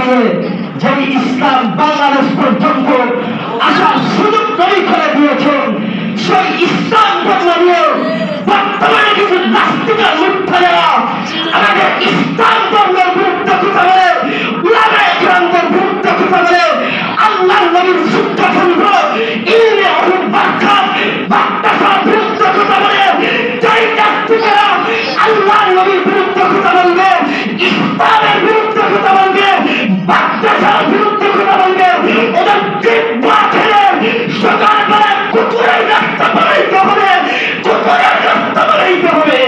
নিয়ে যে ইসলাম বাংলাদেশ পর্যন্ত আসার সুযোগ তৈরি করে দিয়েছেন, সেই ইসলাম ধর্ম নিয়ে বর্তমানে কিছু নাস্তিকের মুক্তারা আমাদের ইসলাম ধর্মের বিরুদ্ধে কথা বলে, উলামায়ে কেরামদের বিরুদ্ধে কথা বলে, আল্লাহর নবীর শিক্ষাখণ্ড ইলমে উলুম মাদ্রাসার বিরুদ্ধে কথা বলে। যেই নাস্তিকেরা আল্লাহর নবীর বিরুদ্ধে কথা বলবে, ইসলামের বিরুদ্ধে কথা বলবে, মাদ্রাসার বিরুদ্ধে কথা বলবে, ওদের জিহ্বা ছেড়ে সকালবেলা কুকুরের রাস্তা বানাইতে হবে, কুকুরের রাস্তা বানাইতে হবে।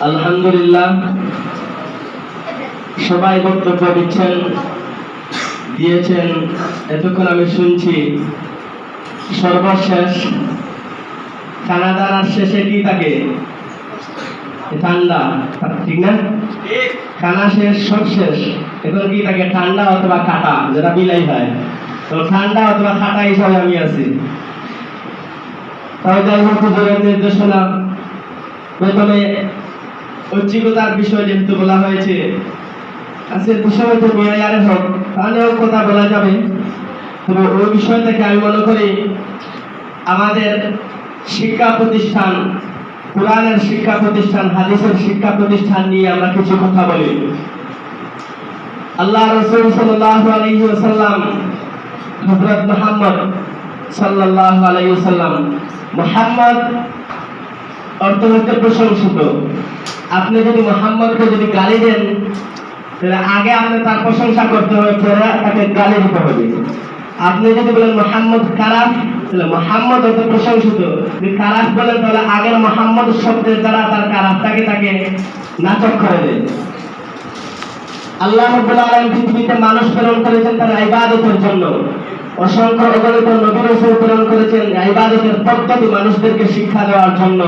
আলহামদুলিল্লাহ, সবাই বক্তব্য দিয়েছেন, এতক্ষণ আমি শুনছি। সর্বশেষ খানাদানার শেষে কি থাকে? ঠান্ডা, ঠিক না? খানা শেষ, সব শেষ, এখন কি থাকে? ঠান্ডা অথবা খাটা, যেটা বিলাই হয়। তো ঠান্ডা অথবা খাটা হিসাবে আমি আছি। তাই যাই হোক, হুজুরের নির্দেশনা, প্রথমে ঐচ্ছিকতার বিষয় যেহেতু বলা হয়েছে, আজকের বিষয় হয়তো মেয়ারে হোক, তাহলেও কথা বলা যাবে। তবে ওই বিষয় থেকে আমি মনে করি আমাদের শিক্ষা প্রতিষ্ঠান, কোরআনের শিক্ষা প্রতিষ্ঠান, হাদিসের শিক্ষা প্রতিষ্ঠান নিয়ে আমরা কিছু কথা বলি। আল্লাহ রাসূল সাল্লাল্লাহু আলাইহি ওয়াসাল্লাম, হযরত মুহাম্মদ সাল্লাল্লাহু আলাইহি ওয়াসাল্লাম, মুহাম্মদ অর্থ হচ্ছে প্রশংসিত। আপনি যদি মুহাম্মদকে যদি গালি দেন, তাহলে আগে আপনি তার প্রশংসা করতে হবে, পরে তাকে গালি দিতে হবে। আপনি যদি বলেন মুহাম্মদ খারাপ, তাহলে মুহাম্মদ অত প্রশংসিত। যদি খারাপ বলেন, তাহলে আগের মুহাম্মদ শব্দের দ্বারা তার খারাপটাকে তাকে নাচক করে দেয়। আল্লাহ রাব্বুল আলামিন পৃথিবীতে মানুষ প্রেরণ করেছেন তার ইবাদতের জন্য। অসংখ্য অগণিত নবী রাসূল প্রেরণ করেছেন ইবাদতের পদ্ধতি মানুষদেরকে শিক্ষা দেওয়ার জন্য।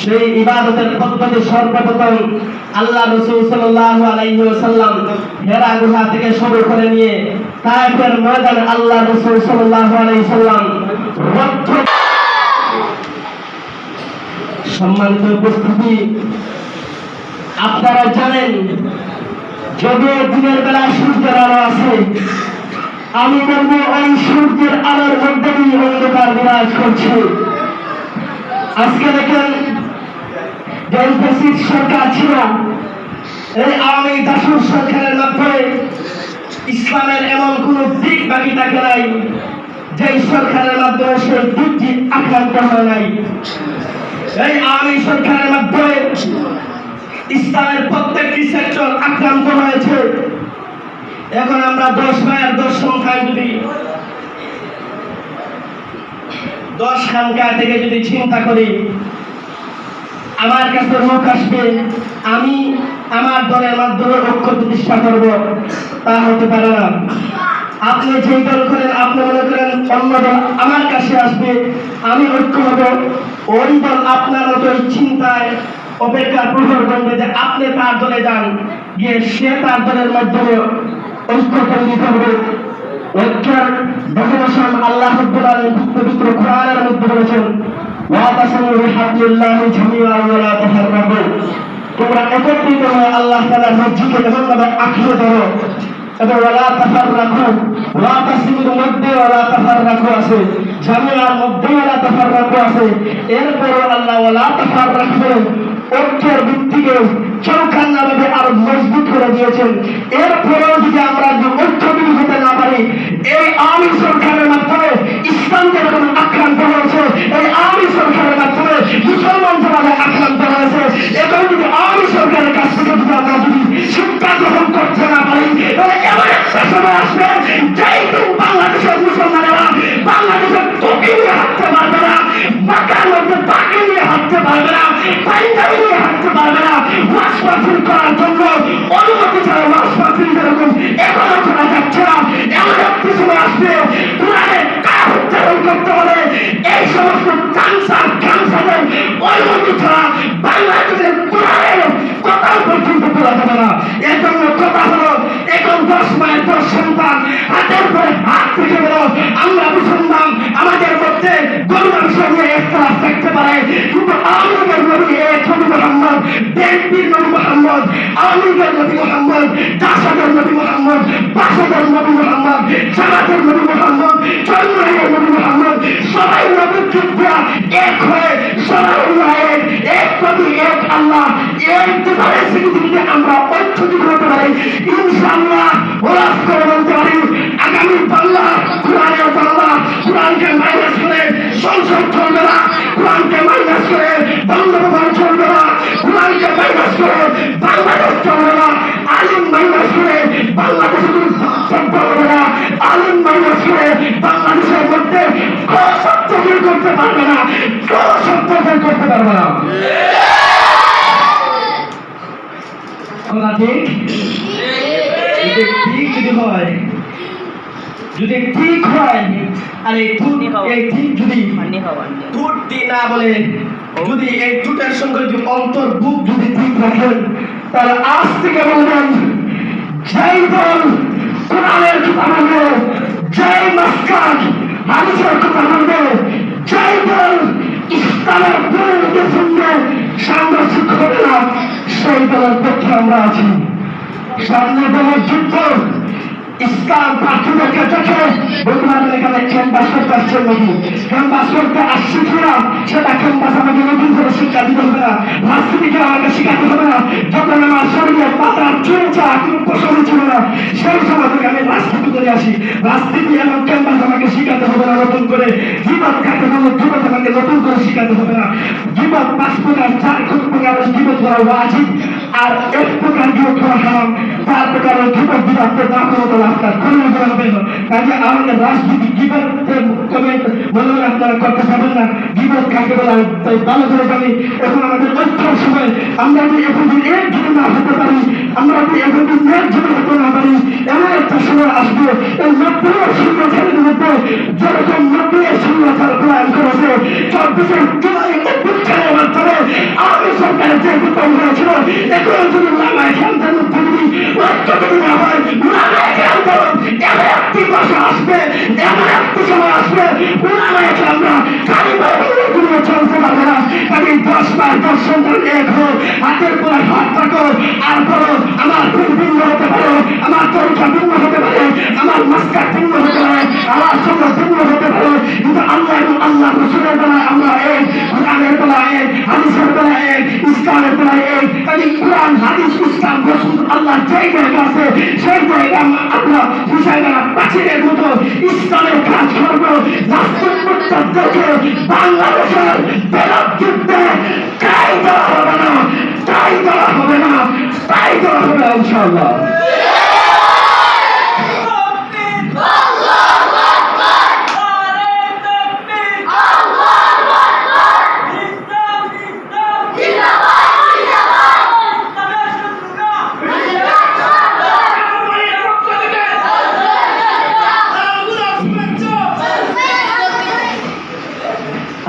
সেই ইবাদতের পদ্ধতি সর্বপ্রথম আল্লাহ রাসূল সাল্লাল্লাহু আলাইহি ওয়াসাল্লাম হেরা গুহা থেকে শুরু করে নিয়ে তায়েফের ময়দানে আল্লাহ রাসূল সাল্লাল্লাহু আলাইহি ওয়াসাল্লাম সম্মানিত উপস্থিতি, আপনারা জানেন যদিও দিনের বেলা সূর্যের আলো আছে, আমি বলবো ওই সূর্যের আলোর মধ্যে দিয়ে অন্ধকার বিরাজ করছে। আজকে দেখেন, যে ফ্যাসিস্ট সরকার ছিল, এই আওয়ামী দাসুর সরকারের মাধ্যমে ইসলামের এমন কোন দিক বাকি থাকে নাই যে সরকারের মাধ্যমে সেই দিকটি আক্রান্ত হয় নাই। এই আওয়ামী সরকারের মাধ্যমে ইসলামের প্রত্যেকটি সেক্টর আক্রান্ত হয়েছে। এখন আমরা 10 ভাইয়ের 10 সংখ্যায় যদি 10 খানকা থেকে যদি চিন্তা করি, আমার কাছে লোক আসবে, আমি আমার দলের মাধ্যমে ঐক্য প্রতিষ্ঠা করব, তা হতে পারে না। আপনি যে দল করেন, আপনি মনে করেন অন্য দল আমার কাছে আসবে, আমি ঐক্য হব, ওই দল আপনার মতো চিন্তায় অপেক্ষা প্রহর করবে যে আপনি তার দলে যান, গিয়ে সে তার দলের মাধ্যমে ঐক্য তৈরি করবে। ঐক্যের ডেফিনেশন আল্লাহ রাব্বুল আলামিন পবিত্র কোরআনের মধ্যে বলেছেন, ওয়াতাসিমু বিহাবলিল্লাহি জামিআন ওয়া লা তাফাররাকু। তোমরা একত্রিত হয়ে আল্লাহ তাআলার মসজিদকে এমনভাবে আঁকড়ে ধরো এবং ওয়া লা তাফাররাকু, ওয়াতাসিমুর মধ্যে ওয়া লা তাফাররাকু আছে, জামিআর মধ্যে ওয়া লা তাফাররাকু আছে। এরপরে আল্লাহ ওয়া লা তাফাররাকু ঐক্যের ভিত্তিকে চৌখান্নাভাবে আরো মজবুত করে দিয়েছেন। এরপরেও যদি আমরা ঐক্যবিহীন হতে না পারি, এই আওয়ামী সরকারের মাধ্যমে ইসলাম যেরকম আক্রান্ত হয়েছে, এই আওয়ামী সরকারের মাধ্যমে মুসলমান যেভাবে আক্রান্ত হয়েছে, এখন যদি আওয়ামী সরকারের কাছ থেকে যদি আমরা যদি শিক্ষা গ্রহণ করতে না পারি, তাহলে এমন একটা সময় আসবে যেই দিন বাংলাদেশের মুসলমানেরা বাংলাদেশের টুপি নিয়ে হাঁটতে পারবে না, বাঁকার মধ্যে বাঁকি নিয়ে হাঁটতে পারবে না, পাঞ্জাবি নিয়ে হাঁটতে পারবে না। ওয়াজ মাহফিল করার জন্য অনুমতি ছাড়া ওয়াজ মাহফিল যেরকম এখনো করা যাচ্ছে না, এমন একটি সময় আসবে কোরআনে কার উচ্চারণ করতে হলে এই সমস্ত গামসাদের অনুমতি ছাড়া বাংলাদেশের কোরআনের কথা পর্যন্ত বলা যাবে না। এর জন্য কথা হলো, এখন 10 মায়ের 10 সন্তান হাতের পরে হাত থেকে বেরো, আমরা মুসলমান, আমাদের মধ্যে গরু মাংস নিয়ে ইখতিলাফ থাকতে পারে, কিন্তু আওয়ামী লীগের নবী এক নবী মুহাম্মদ, বিএনপির নবী মুহাম্মদ, আওয়ামী লীগের নবী মুহাম্মদ, জাসাদের নবী মুহাম্মদ, বাসাদের নবী মুহাম্মদ, জামাতের নবী মুহাম্মদ, চন্দ্রের নবী মুহাম্মদ, সবাই নবীর যুদ্ধা এক হয়ে সবাই এক, এক নবী এক আল্লাহ, এক দিবারের স্বীকৃতিতে আমরা ঐক্যবদ্ধ হতে পারি ইনশাআল্লাহ। ওয়াজ করে বলতে পারি আগামী বাংলা কোরআনের বাংলা, কোরআনকে মাইনাস করে সংসদ চলবে না, কোরআনকে মাইনাস করে বঙ্গভবন চলবে না, কোরআনকে মাইনাস করে বাংলাদেশ চলবে না, আলিম মাইনাস করে বাংলাদেশে চলবে না, আলিম মাইনাস করে বাংলাদেশের মধ্যে সত্য করতে পারবে না, সত্য করতে পারবে না। ঠিক যদি হয়, যদি ঠিক হয়, আর এই ঠিক যদি ত্রুটি না বলে, যদি এই ত্রুটির সঙ্গে যদি অন্তর্ভুক যদি ঠিক রাখেন, তাহলে আজ থেকে বলবেন যেই দল কোরআনের কথা বলবে, যেই মাস্কার হাদিসের কথা বলবে, যেই দল ইসলামের বিরুদ্ধে শুনবে, সাংঘর্ষিক হবে না, সেই দলের পক্ষে আমরা আছি। সামনে দলের যুদ্ধ ইসলাম প্রার্থীদেরকে দেখে বর্তমানে এখানে ক্যাম্পাস করতে আসছেন নাকি, ক্যাম্পাস করতে আসছি কিনা সেটা ক্যাম্পাস আমাকে নতুন করে শিক্ষা দিতে হবে না, রাজনীতিকে আমাকে শিখাতে হবে না। যখন আমার শরীরে মাথার চুলচা কোনো প্রশ্ন ছিল না, সেই সময় থেকে আমি রাজনীতি করে আসি। রাজনীতি এবং ক্যাম্পাস আমাকে শিখাতে হবে না নতুন করে, জীবন কাটে বলে জীবন আমাকে নতুন করে শিখাতে হবে না। জীবন 5 প্রকার 4 প্রকার জীবন করা উচিত, আর 1 প্রকার জীবন করা হারাম, 4 প্রকারের জীবন বিরাট না করে রাস্তা কোনো হবে না। কাজে আমাদের রাজনীতি জীবনের কমেন্ট মনে হয় আপনারা করতে পারবেন না, জীবন কাকে বলা তাই ভালো করে জানি। এখন আমাদের ঐক্যের সময় আমরা যদি এখন এক জন্য না হতে পারি, আমরা যদি এখন এক জন্য হতে না পারি, এমন একটা সময় আসবে এই 90 শূন্যতার মধ্যে যেরকম 90 শূন্যতার প্রয়াণ করেছে 24 জুলাই অভ্যুত্থানের মাধ্যমে আওয়ামী সরকারের যে বিপদ হয়েছিল, এখন যদি লামায় খেলতেন যদি ঐক্য যদি না হয়, লামায় খেলতেন এমন একটি ভাষা আসবে, এমন একটি সময় আসবে লামায় খেলনা কারিগরি চলতে পারবে না। কাজে 10 বার 10 সন্তান এক হোক, হাতের পরে হাত রাখো, আর বলো আমার ভিন্ন হতে পারে, আমার তরিকা ভিন্ন হতে পারে, আমার মাস্কার ভিন্ন হতে পারে, আমার সঙ্গে ভিন্ন হতে পারে, কিন্তু আল্লাহ এবং আল্লাহ রসুলের বেলায় আমরা এক, কোরআনের বেলায় এক, হাদিসের বেলায় এক, ইসলামের বেলায় এক। কাজে কোরআন হাদিস ইসলাম রসুল আল্লাহ যেই জায়গা আছে সেই জায়গা আমরা হিসাবে প্রাচীরের মতো ইসলামের কাজ করবো। রাষ্ট্রপতিদেরকে বাংলাদেশের বেরোত যুদ্ধে তাই দেওয়া হবে না, তাই দেওয়া হবে না, তাই দেওয়া হবে ইনশাআল্লাহ।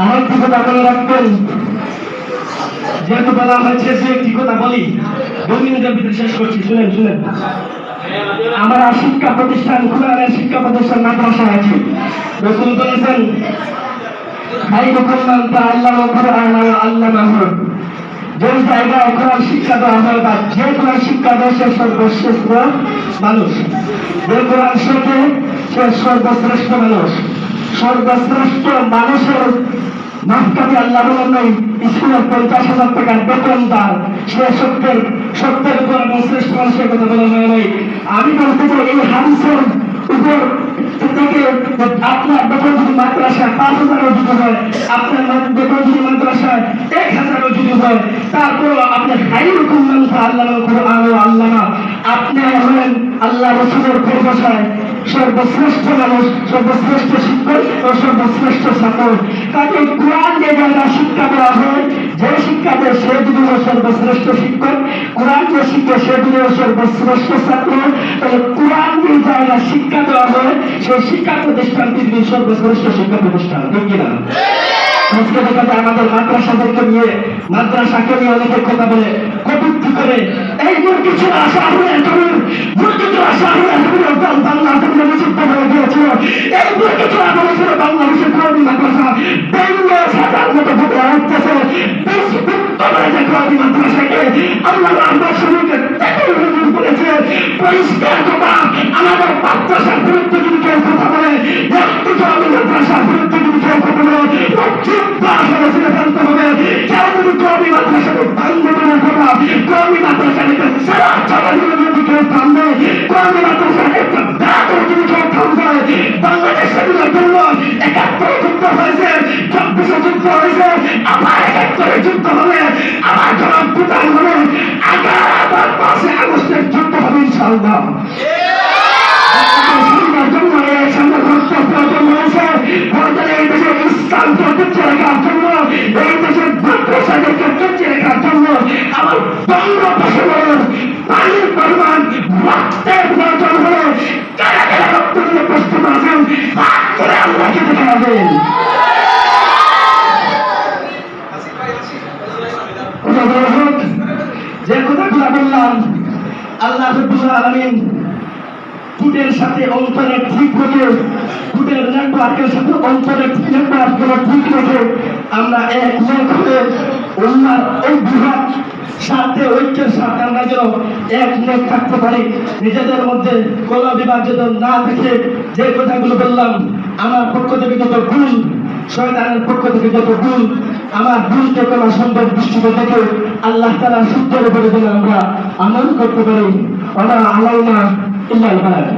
আমার কি কথা মনে রাখবেন, যেহেতু বলা হয়েছে যে একটি কথা বলি, 2 মিনিটের ভিতরে শেষ করছি, শুনেন শুনেন। আমরা শিক্ষা প্রতিষ্ঠান, কোরআনের শিক্ষা প্রতিষ্ঠান মাদ্রাসা আছে। রাসূল বলেছেন খায়রুকুম মান তাআল্লামা কোরআন ওয়া আল্লামাহু, যে জায়গায় কোরআন শিক্ষা দেওয়া হয় বা যে কোরআন শিক্ষা দেয় সে সর্বশ্রেষ্ঠ মানুষ, যে কোরআন শেখে সে সর্বশ্রেষ্ঠ মানুষ। সর্বশ্রেষ্ঠ মানুষের মাপকাঠি আল্লাহ বলেন স্কুলের 50,000 টাকার বেতন তার, সে সত্যের উপর এবং শ্রেষ্ঠ মানুষের কথা বলা হয় নাই। আমি বলতে চাই এই হাদিসের উপর থেকে আপনার বেতন যদি মাদ্রাসায় 5,000 যদি হয়, আপনার বেতন যদি মাদ্রাসায় 1,000 যদি হয়, তারপরও আপনি খায়রুকুম মান তাআল্লামা কোরআন ওয়া আল্লামা, আপনি হলেন আল্লাহ রাসূলের পরিভাষায় সর্বশ্রেষ্ঠ মানুষ, সর্বশ্রেষ্ঠ শিক্ষক ও সর্বশ্রেষ্ঠ ছাত্র। কাজে কোরআন যে জায়গা শিক্ষা দেওয়া হয়, যে শিক্ষা দেয় সে যদি সর্বশ্রেষ্ঠ শিক্ষক, কোরআন যে শিক্ষা সে যদি সর্বশ্রেষ্ঠ ছাত্র, তাহলে কোরআন যে জায়গা শিক্ষা দেওয়া হয় সেই শিক্ষা প্রতিষ্ঠান পৃথিবীর সর্বশ্রেষ্ঠ শিক্ষা প্রতিষ্ঠান, ঠিক কিনা? আজকে দেখা যায় আমাদের মাদ্রাসাদেরকে নিয়ে, মাদ্রাসাকে নিয়ে অনেকে কথা বলে, কটূক্তি করে, এই কিছু আশা হয়ে বাংলা যুদ্ধ হয়ে গিয়েছিল। এরপর কিছু বলেছিল বাংলাদেশের কওমি মাদ্রাসা বেঙ্গল সাজার মতো ফুটে উঠতেছে। যে কওমি মাদ্রাসাকে আল্লাহ আমার সবাইকে বলেছে পরিষ্কার কথা, আমাদের মাদ্রাসার বিরুদ্ধে যদি কেউ কথা বলে, একটু কওমি মাদ্রাসার বিরুদ্ধে যদি কেউ কথা বলে, যুদ্ধ আসলে ছেড়ে ফেলতে হবে। কেউ যদি কওমি মাদ্রাসাকে বান্ধবনের কথা, কওমি মাদ্রাসাকে সারা চালাগুলো যদি কেউ থামবে, কওমি মাদ্রাসাকে একটা ব্যাপক যদি কেউ থামবে, বাংলাদেশের জন্য ৭১ যুদ্ধ হয়েছে, ২৪ যুদ্ধ হয়েছে, আবার ৭১ যুদ্ধ হবে, আবার জবাব প্রদান হবে, আবার ৫ আগস্টের যুদ্ধ হবে ইনশাআল্লাহ। ইসলাম প্রতিষ্ঠা রাখার জন্য, এই দেশের মাদ্রাসাদেরকে প্রতিষ্ঠা রাখার জন্য আমার বঙ্গোপসাগরের পানির পরিমাণ রক্তের প্রয়োজন হলে কারা কারা রক্ত দিতে প্রস্তুত আছেন হাত করে আল্লাহকে দেখে যাবেন। যে কথাগুলো বললাম, আল্লাহ রাব্বুল আলামিন ফুটের সাথে অন্তরের ঠিক রেখে, ফুটের নেটওয়ার্কের সাথে অন্তরের নেটওয়ার্কগুলো ঠিক রেখে আমরা এক মত হয়ে উম্মার এই বৃহৎ স্বার্থে, ঐক্যের স্বার্থে আমরা যেন এক মত থাকতে পারি। নিজেদের মধ্যে কোনো বিভাগ যেন না থেকে যে কথাগুলো বললাম, আমার পক্ষ থেকে যত ভুল, শয়তানের পক্ষ থেকে যত ভুল, আমার ভুলকে কোনো সুন্দর দৃষ্টিতে দেখে আল্লাহ তাআলা শুদ্ধের উপরে যেন আমরা আমল করতে পারি। ওয়া মা আলাইনা ইল্লাল বালাগ।